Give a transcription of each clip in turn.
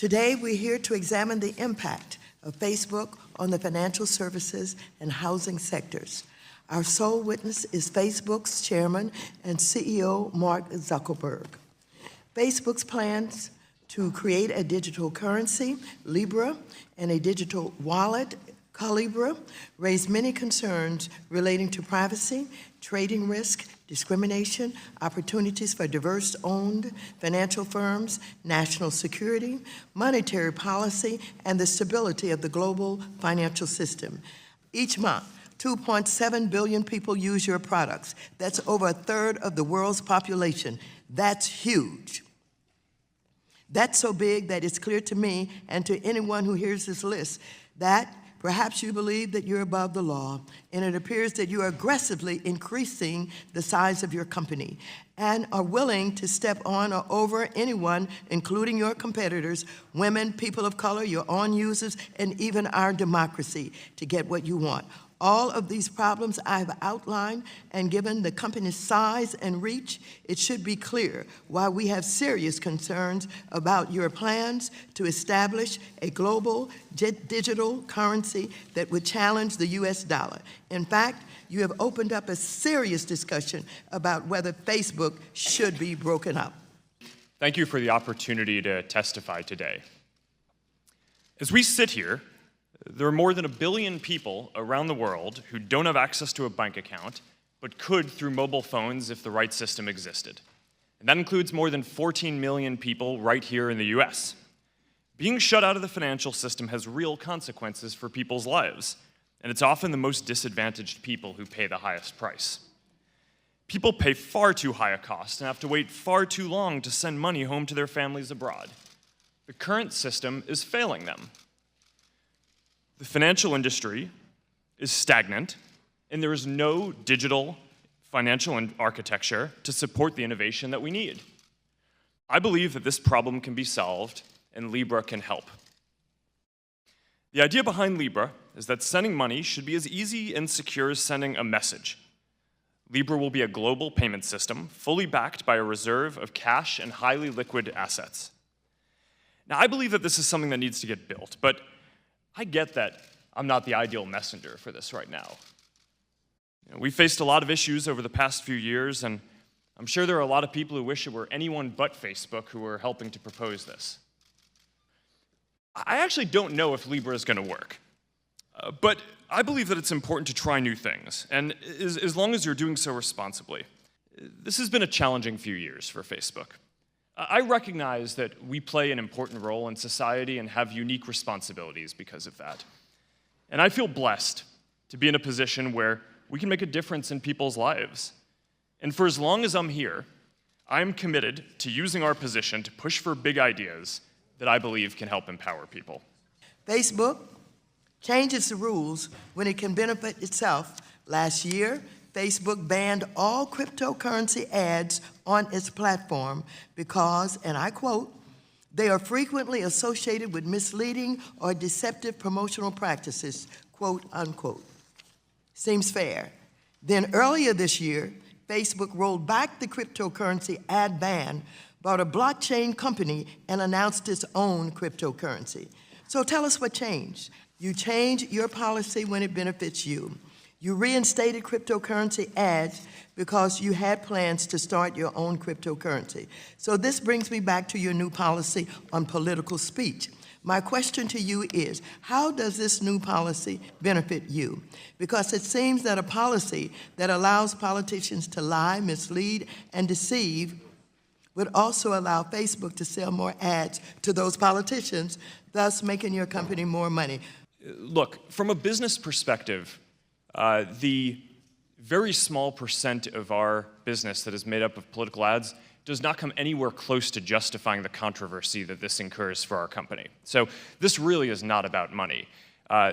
Today, we're here to examine the impact of Facebook on the financial services and housing sectors. Our sole witness is Facebook's chairman and CEO, Mark Zuckerberg. Facebook's plans to create a digital currency, Libra, and a digital wallet, Calibra, raised many concerns relating to privacy, trading risk, discrimination, opportunities for diverse-owned financial firms, national security, monetary policy, and the stability of the global financial system. Each month, 2.7 billion people use your products. That's over a third of the world's population. That's huge. That's so big that it's clear to me and to anyone who hears this list that perhaps you believe that you're above the law, and it appears that you are aggressively increasing the size of your company and are willing to step on or over anyone, including your competitors, women, people of color, your own users, and even our democracy to get what you want. All of these problems I've outlined, and given the company's size and reach, it should be clear why we have serious concerns about your plans to establish a global digital currency that would challenge the US dollar. In fact, you have opened up a serious discussion about whether Facebook should be broken up. Thank you for the opportunity to testify today. As we sit here, there are more than 1 billion people around the world who don't have access to a bank account, but could through mobile phones if the right system existed. And that includes more than 14 million people right here in the US. Being shut out of the financial system has real consequences for people's lives, and it's often the most disadvantaged people who pay the highest price. People pay far too high a cost and have to wait far too long to send money home to their families abroad. The current system is failing them. The financial industry is stagnant, and there is no digital financial architecture to support the innovation that we need. I believe that this problem can be solved, and Libra can help. The idea behind Libra is that sending money should be as easy and secure as sending a message. Libra will be a global payment system, fully backed by a reserve of cash and highly liquid assets. Now, I believe that this is something that needs to get built, but I get that I'm not the ideal messenger for this right now. We've faced a lot of issues over the past few years, and I'm sure there are a lot of people who wish it were anyone but Facebook who were helping to propose this. I actually don't know if Libra is going to work, but I believe that it's important to try new things, and as long as you're doing so responsibly. This has been a challenging few years for Facebook. I recognize that we play an important role in society and have unique responsibilities because of that. And I feel blessed to be in a position where we can make a difference in people's lives. And for as long as I'm here, I'm committed to using our position to push for big ideas that I believe can help empower people. Facebook changes the rules when it can benefit itself. Last year, Facebook banned all cryptocurrency ads on its platform because, and I quote, "they are frequently associated with misleading or deceptive promotional practices," quote unquote. Seems fair. Then earlier this year, Facebook rolled back the cryptocurrency ad ban, bought a blockchain company, and announced its own cryptocurrency. So tell us what changed. You change your policy when it benefits you. You reinstated cryptocurrency ads because you had plans to start your own cryptocurrency. So this brings me back to your new policy on political speech. My question to you is, how does this new policy benefit you? Because it seems that a policy that allows politicians to lie, mislead, and deceive would also allow Facebook to sell more ads to those politicians, thus making your company more money. Look, from a business perspective, the very small percent of our business that is made up of political ads does not come anywhere close to justifying the controversy that this incurs for our company. So this really is not about money.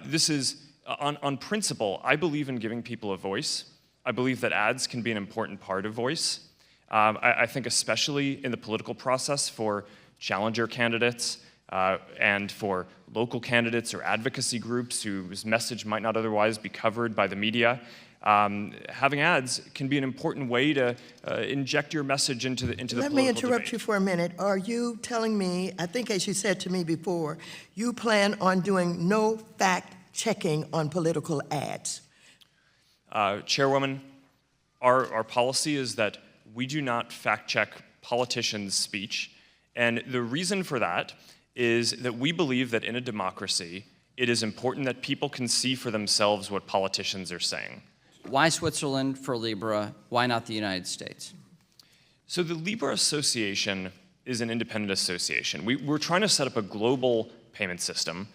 This is, on principle, I believe in giving people a voice. I believe that ads can be an important part of voice. I think especially in the political process for challenger candidates, and for local candidates or advocacy groups whose message might not otherwise be covered by the media. Having ads can be an important way to inject your message into the political debate. Let me interrupt you for a minute. Are you telling me, I think as you said to me before, you plan on doing no fact-checking on political ads? Chairwoman, our policy is that we do not fact-check politicians' speech, and the reason for that is that we believe that in a democracy, it is important that people can see for themselves what politicians are saying. Why Switzerland for Libra? Why not the United States? So the Libra Association is an independent association. We're trying to set up a global payment system.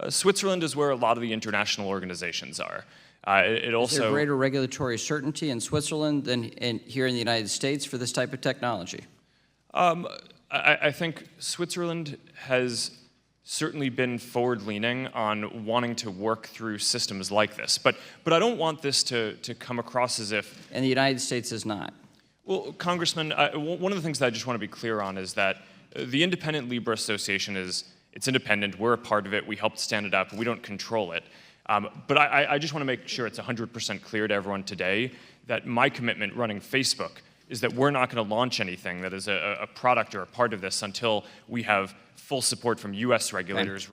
Switzerland is where a lot of the international organizations are. Is there greater regulatory certainty in Switzerland than here in the United States for this type of technology? I think Switzerland has certainly been forward-leaning on wanting to work through systems like this. But I don't want this to come across as if... And the United States is not. Well, Congressman, one of the things that I just want to be clear on is that the Independent Libra Association it's independent. We're a part of it. We helped stand it up. We don't control it. But I just want to make sure it's 100% clear to everyone today that my commitment running Facebook is that we're not going to launch anything that is a product or a part of this until we have full support from U.S. regulators.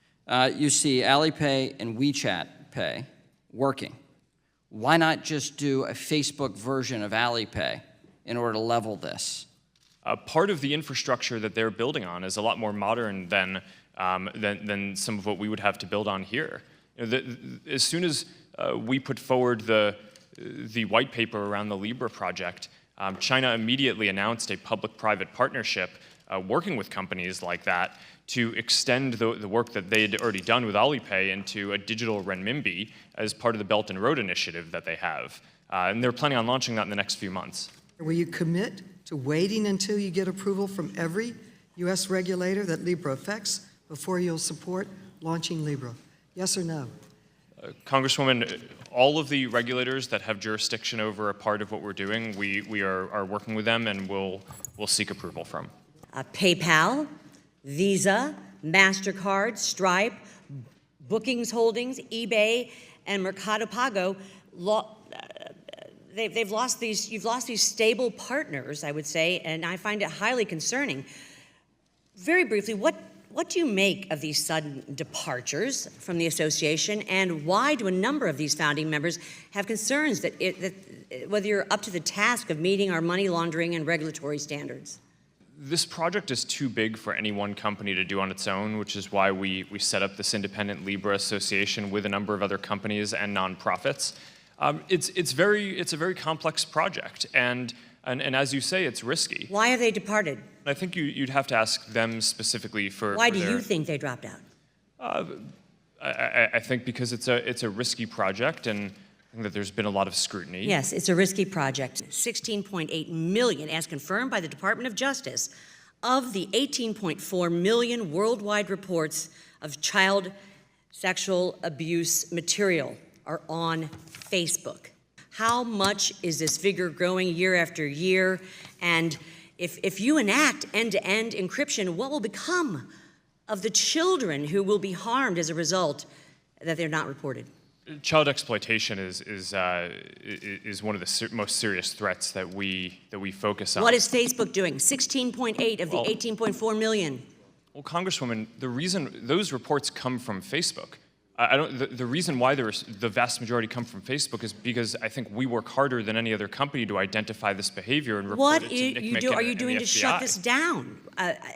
You see Alipay and WeChat Pay working. Why not just do a Facebook version of Alipay in order to level this? Part of the infrastructure that they're building on is a lot more modern than some of what we would have to build on here. As soon as we put forward the white paper around the Libra project, China immediately announced a public-private partnership working with companies like that to extend the work that they had already done with Alipay into a digital renminbi as part of the Belt and Road Initiative that they have. And they're planning on launching that in the next few months. Will you commit to waiting until you get approval from every U.S. regulator that Libra affects before you'll support launching Libra? Yes or no? Congresswoman, all of the regulators that have jurisdiction over a part of what we're doing, we are working with them and we'll seek approval from. PayPal, Visa, MasterCard, Stripe, Bookings Holdings, eBay, and Mercado Pago, you've lost these stable partners, I would say, and I find it highly concerning. Very briefly, what do you make of these sudden departures from the association, and why do a number of these founding members have concerns that whether you're up to the task of meeting our money laundering and regulatory standards? This project is too big for any one company to do on its own, which is why we set up this independent Libra Association with a number of other companies and nonprofits. It's a very complex project, and as you say, it's risky. Why have they departed? I think you'd have to ask them specifically for. Why do you think they dropped out? I think because it's a risky project, and I think that there's been a lot of scrutiny. Yes, it's a risky project. 16.8 million, as confirmed by the Department of Justice, of the 18.4 million worldwide reports of child sexual abuse material are on Facebook. How much is this figure growing year after year? And if you enact end-to-end encryption, what will become of the children who will be harmed as a result that they're not reported? Child exploitation is one of the most serious threats that we focus on. What is Facebook doing? 16.8 of the 18.4 million. Well, Congresswoman, the reason those reports come from Facebook, the reason why the vast majority come from Facebook is because I think we work harder than any other company to identify this behavior and report it to NCMEC are you and doing the to FBI. shut this down?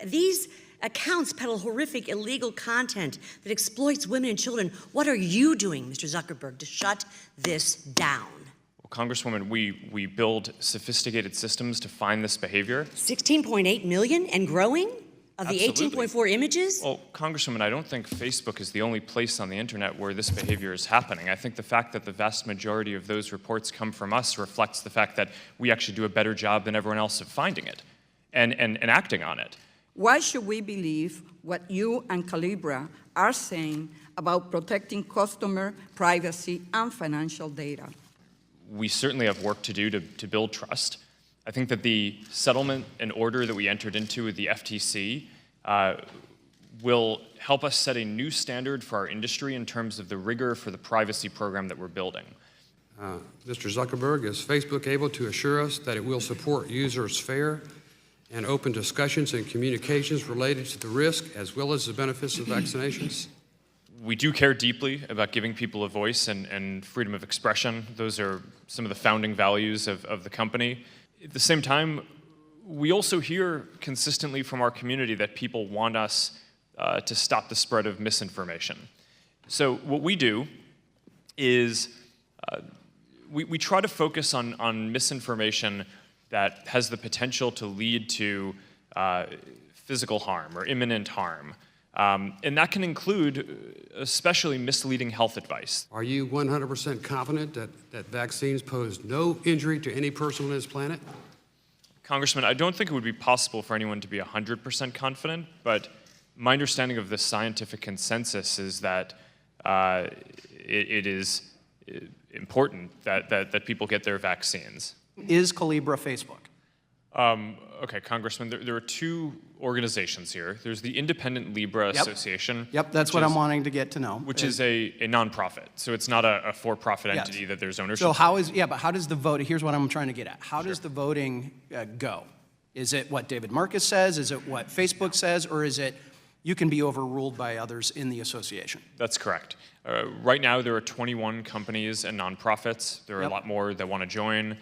These accounts peddle horrific illegal content that exploits women and children. What are you doing, Mr. Zuckerberg, to shut this down? Well, Congresswoman, we build sophisticated systems to find this behavior. 16.8 million and growing of the 18.4 images? Well, Congresswoman, I don't think Facebook is the only place on the internet where this behavior is happening. I think the fact that the vast majority of those reports come from us reflects the fact that we actually do a better job than everyone else of finding it and acting on it. Why should we believe what you and Calibra are saying about protecting customer privacy and financial data? We certainly have work to do to build trust. I think that the settlement and order that we entered into with the FTC will help us set a new standard for our industry in terms of the rigor for the privacy program that we're building. Mr. Zuckerberg, is Facebook able to assure us that it will support users' fair and open discussions and communications related to the risk as well as the benefits of vaccinations? We do care deeply about giving people a voice and freedom of expression. Those are some of the founding values of the company. At the same time, we also hear consistently from our community that people want us to stop the spread of misinformation. So what we do is we try to focus on misinformation that has the potential to lead to physical harm or imminent harm. And that can include especially misleading health advice. Are you 100% confident that vaccines pose no injury to any person on this planet? Congressman, I don't think it would be possible for anyone to be 100% confident, but my understanding of the scientific consensus is that it is important that people get their vaccines. Is Calibra Facebook? Okay, Congressman, there are two organizations here. There's the Independent Libra Association. Yep, that's what I'm wanting to get to know. Which is a nonprofit, so it's not a for-profit entity that there's ownership. So but how does the vote, here's what I'm trying to get at. How does the voting go? Is it what David Marcus says? Is it what Facebook says? Or is it you can be overruled by others in the association? That's correct. Right now, there are 21 companies and nonprofits. There are a lot more that want to join.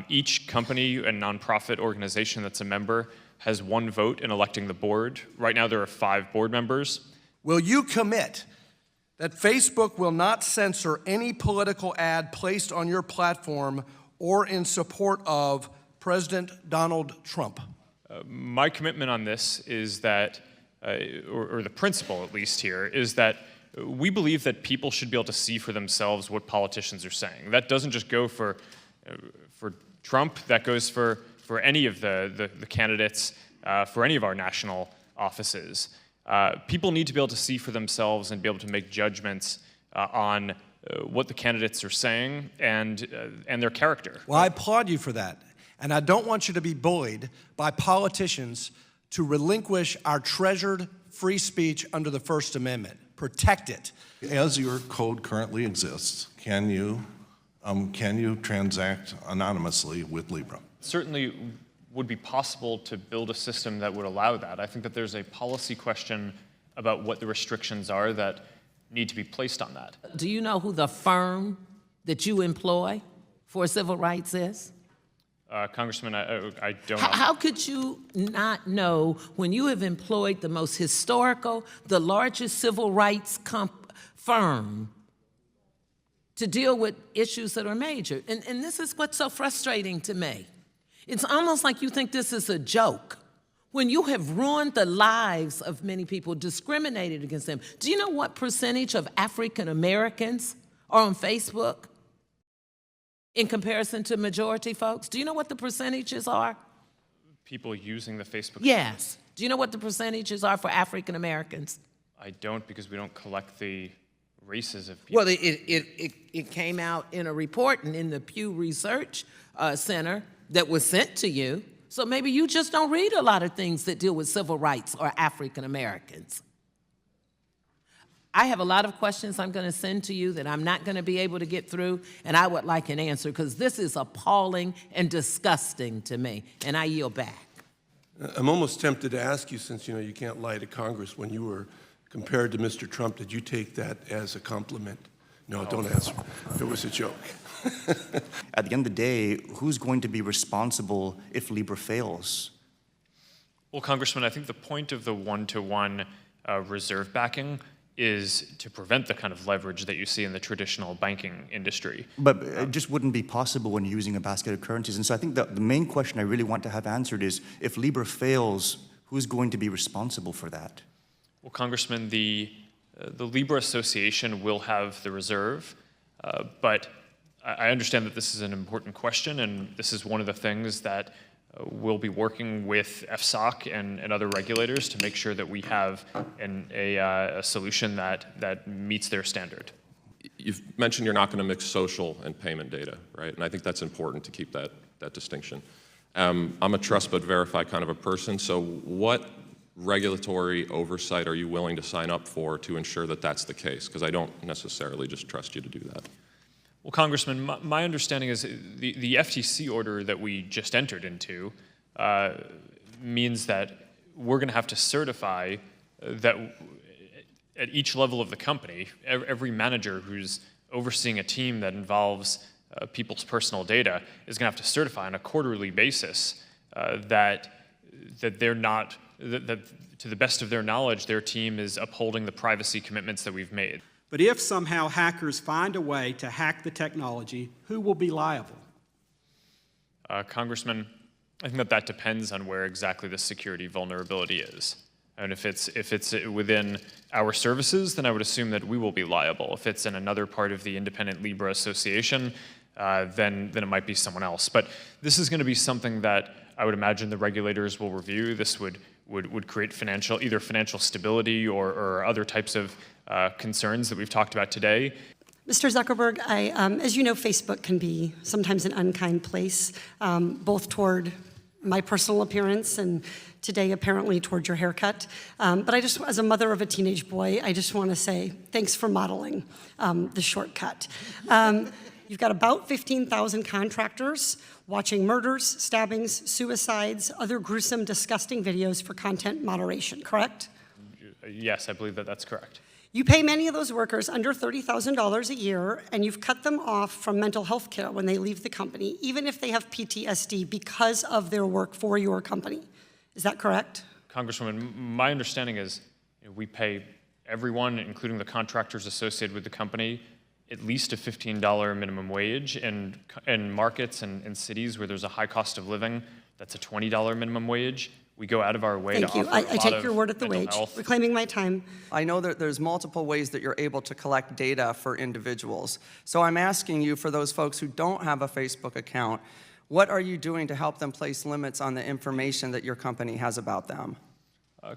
Each company and nonprofit organization that's a member has one vote in electing the board. Right now, there are 5 board members. Will you commit that Facebook will not censor any political ad placed on your platform or in support of President Donald Trump? My commitment on this is that, or the principle at least here, is that we believe that people should be able to see for themselves what politicians are saying. That doesn't just go for Trump, that goes for any of the candidates for any of our national offices. People need to be able to see for themselves and be able to make judgments on what the candidates are saying and their character. Well, I applaud you for that. And I don't want you to be bullied by politicians to relinquish our treasured free speech under the First Amendment. Protect it. As your code currently exists, can you transact anonymously with Libra? Certainly would be possible to build a system that would allow that. I think that there's a policy question about what the restrictions are that need to be placed on that. Do you know who the firm that you employ for civil rights is? Congressman, I don't know. How could you not know when you have employed the most historical, the largest civil rights firm to deal with issues that are major? And this is what's so frustrating to me. It's almost like you think this is a joke when you have ruined the lives of many people, discriminated against them. Do you know what percentage of African Americans are on Facebook in comparison to majority folks? Do you know what the percentages are? People using the Facebook? Yes. Do you know what the percentages are for African Americans? I don't, because we don't collect the races of people. Well, it came out in a report and in the Pew Research Center that was sent to you. So maybe you just don't read a lot of things that deal with civil rights or African Americans. I have a lot of questions I'm going to send to you that I'm not going to be able to get through, and I would like an answer, because this is appalling and disgusting to me, and I yield back. I'm almost tempted to ask you, since you can't lie to Congress, when you were compared to Mr. Trump, did you take that as a compliment? No, don't answer. It was a joke. At the end of the day, who's going to be responsible if Libra fails? Well, Congressman, I think the point of the one-to-one reserve backing is to prevent the kind of leverage that you see in the traditional banking industry. But it just wouldn't be possible when you're using a basket of currencies. And so I think the main question I really want to have answered is, if Libra fails, who's going to be responsible for that? Well, Congressman, the Libra Association will have the reserve, but I understand that this is an important question, and this is one of the things that we'll be working with FSOC and other regulators to make sure that we have a solution that meets their standard. You've mentioned you're not going to mix social and payment data, right? And I think that's important to keep that distinction. I'm a trust but verify kind of a person, so what regulatory oversight are you willing to sign up for to ensure that that's the case? Because I don't necessarily just trust you to do that. Well, Congressman, my understanding is the FTC order that we just entered into means that we're going to have to certify that at each level of the company, every manager who's overseeing a team that involves people's personal data is going to have to certify on a quarterly basis that they're not, that to the best of their knowledge, their team is upholding the privacy commitments that we've made. But if somehow hackers find a way to hack the technology, who will be liable? Congressman, I think that depends on where exactly the security vulnerability is. And if it's within our services, then I would assume that we will be liable. If it's in another part of the independent Libra Association, then it might be someone else. But this is going to be something that I would imagine the regulators will review. This would create either financial stability or other types of concerns that we've talked about today. Mr. Zuckerberg, as you know, Facebook can be sometimes an unkind place, both toward my personal appearance and today apparently toward your haircut. But I just, as a mother of a teenage boy, I just want to say thanks for modeling the shortcut. You've got about 15,000 contractors watching murders, stabbings, suicides, other gruesome, disgusting videos for content moderation, correct? Yes, I believe that that's correct. You pay many of those workers under $30,000 a year, and you've cut them off from mental health care when they leave the company, even if they have PTSD because of their work for your company. Is that correct? Congresswoman, my understanding is we pay everyone, including the contractors associated with the company, at least a $15 minimum wage. And in markets and cities where there's a high cost of living, that's a $20 minimum wage. We go out of our way to offer a lot of I take your word at the wage. health. Reclaiming my time. I know that there's multiple ways that you're able to collect data for individuals. So I'm asking you, for those folks who don't have a Facebook account, what are you doing to help them place limits on the information that your company has about them?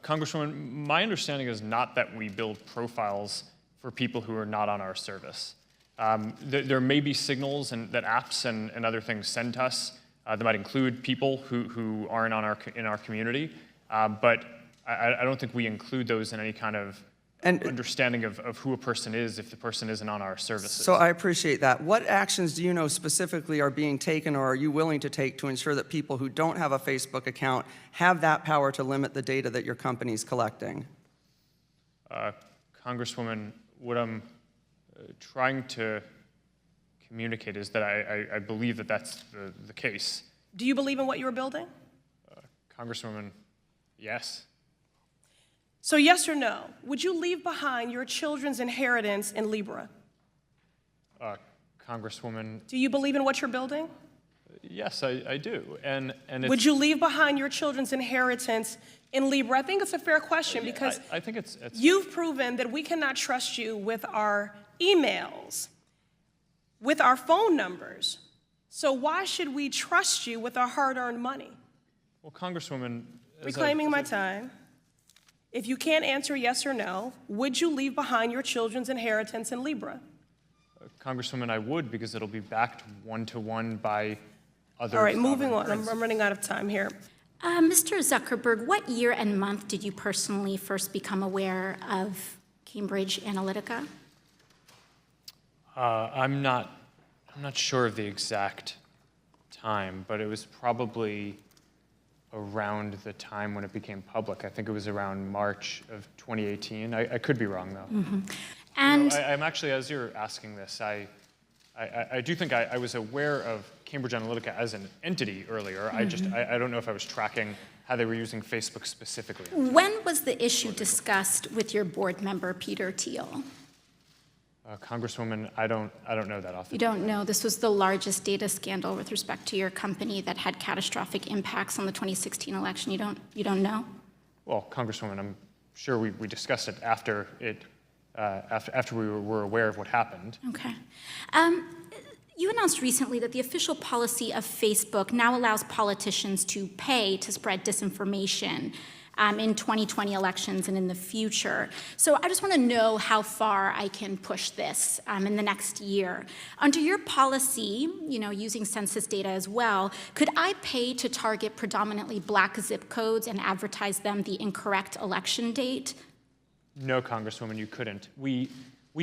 Congresswoman, my understanding is not that we build profiles for people who are not on our service. There may be signals that apps and other things send to us that might include people who aren't in our community, but I don't think we include those in any kind of understanding of who a person is if the person isn't on our services. So I appreciate that. What actions do you know specifically are being taken or are you willing to take to ensure that people who don't have a Facebook account have that power to limit the data that your company's collecting? Congresswoman, what I'm trying to communicate is that I believe that that's the case. Do you believe in what you were building? Congresswoman, yes. So yes or no, would you leave behind your children's inheritance in Libra? Congresswoman. Do you believe in what you're building? Yes, I do. And would you leave behind your children's inheritance in Libra? I think it's a fair question because I think it's you've proven that we cannot trust you with our emails, with our phone numbers. So why should we trust you with our hard-earned money? Well, Congresswoman, reclaiming my time. If you can't answer yes or no, would you leave behind your children's inheritance in Libra? Congresswoman, I would, because it'll be backed one-to-one by other. All right, moving on. I'm running out of time here. Mr. Zuckerberg, what year and month did you personally first become aware of Cambridge Analytica? I'm not sure of the exact time, but it was probably around the time when it became public. I think it was around March of 2018. I could be wrong, though. Mm-hmm. And I'm actually, as you're asking this, I do think I was aware of Cambridge Analytica as an entity earlier. Mm-hmm. I don't know if I was tracking how they were using Facebook specifically. when was the issue discussed with your board member, Peter Thiel? Congresswoman, I don't know that off the You don't know. This was the largest data scandal with respect to your company that had catastrophic impacts on the 2016 election. You don't know? Well, Congresswoman, I'm sure we discussed it after we were aware of what happened. Okay. You announced recently that the official policy of Facebook now allows politicians to pay to spread disinformation. in 2020 elections and in the future. So I just want to know how far I can push this in the next year. Under your policy, using census data as well, could I pay to target predominantly Black zip codes and advertise them the incorrect election date? No, Congresswoman, you couldn't. We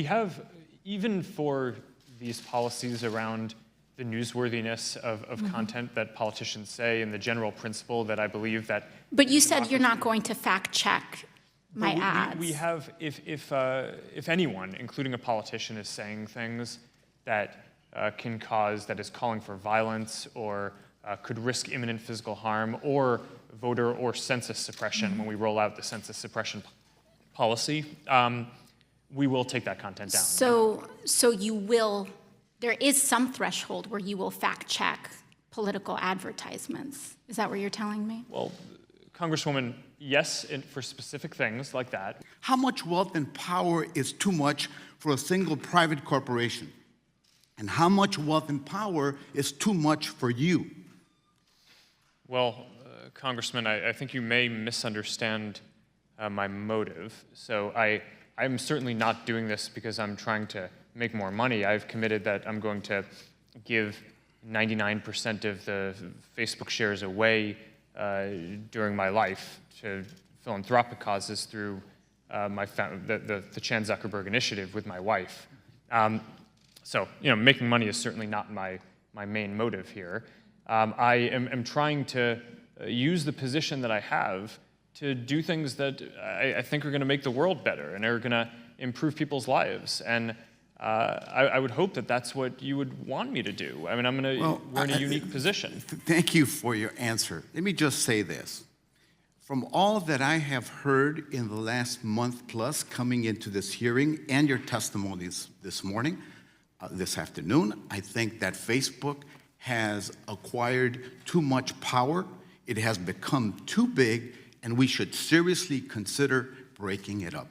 have, even for these policies around the newsworthiness of content that politicians say and the general principle that I believe that. But you said you're not going to fact check my ads. We have, if anyone, including a politician, is saying things that can cause, that is calling for violence or could risk imminent physical harm or voter or census suppression when we roll out the census suppression policy, we will take that content down. So you will, there is some threshold where you will fact check political advertisements. Is that what you're telling me? Well, Congresswoman, yes, for specific things like that. How much wealth and power is too much for a single private corporation? And how much wealth and power is too much for you? Well, Congressman, I think you may misunderstand my motive. So I'm certainly not doing this because I'm trying to make more money. I've committed that I'm going to give 99% of the Facebook shares away during my life to philanthropic causes through the Chan Zuckerberg initiative with my wife. So, making money is certainly not my main motive here. I am trying to use the position that I have to do things that I think are going to make the world better and are going to improve people's lives. And I would hope that that's what you would want me to do. I mean, we're in a unique position. Thank you for your answer. Let me just say this. From all that I have heard in the last month plus coming into this hearing and your testimonies this morning, this afternoon, I think that Facebook has acquired too much power. It has become too big, and we should seriously consider breaking it up.